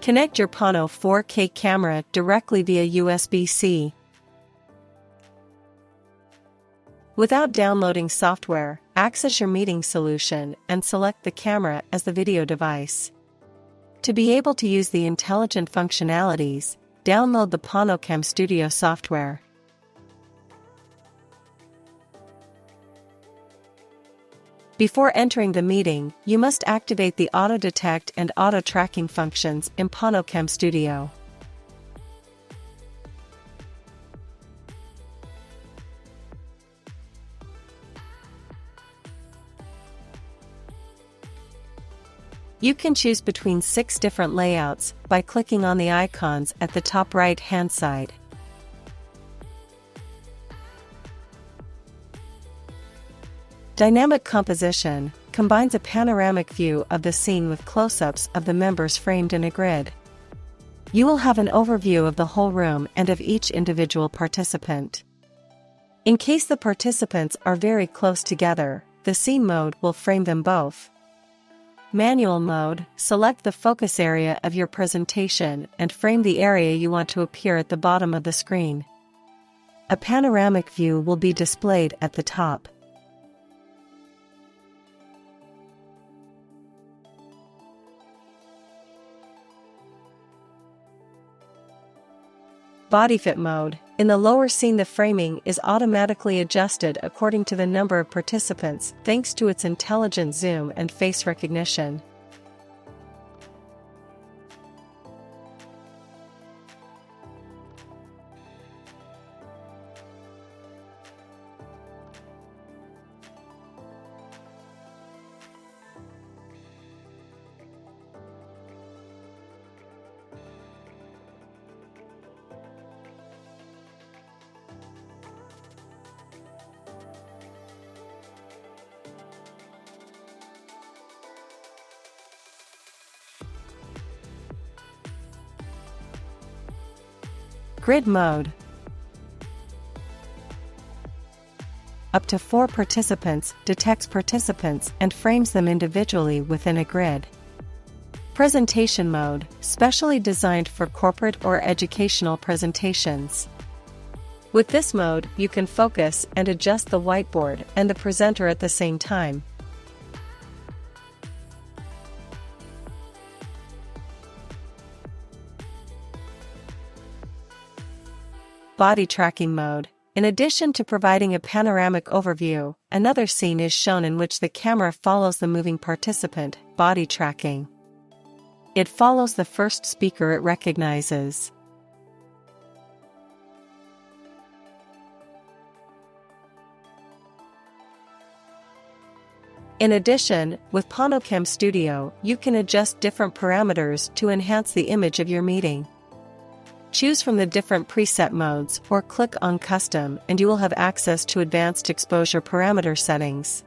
Connect your Pano 4K camera directly via USB-C. Without downloading software, access your meeting solution and select the camera as the video device. To be able to use the intelligent functionalities, download the Panoramic Studio software. Before entering the meeting, you must activate the auto detect and auto tracking functions in Panoramic Studio. You can choose between 6 different layouts by clicking on the icons at the top right-hand side. Dynamic composition combines a panoramic view of the scene with close-ups of the members framed in a grid. You will have an overview of the whole room and of each individual participant. In case the participants are very close together, the scene mode will frame them both. Manual mode, select the focus area of your presentation and frame the area you want to appear at the bottom of the screen. A panoramic view will be displayed at the top. Body fit mode. In the lower scene, the framing is automatically adjusted according to the number of participants thanks to its intelligent zoom and face recognition. Grid mode. Up to 4 participants detects participants and frames them individually within a grid. Presentation mode, specially designed for corporate or educational presentations. With this mode, you can focus and adjust the whiteboard and the presenter at the same time. Body tracking mode. In addition to providing a panoramic overview, another scene is shown in which the camera follows the moving participant, body tracking. It follows the first speaker it recognizes. In addition, with Panoramic Studio, you can adjust different parameters to enhance the image of your meeting. Choose from the different preset modes or click on Custom and you will have access to advanced exposure parameter settings.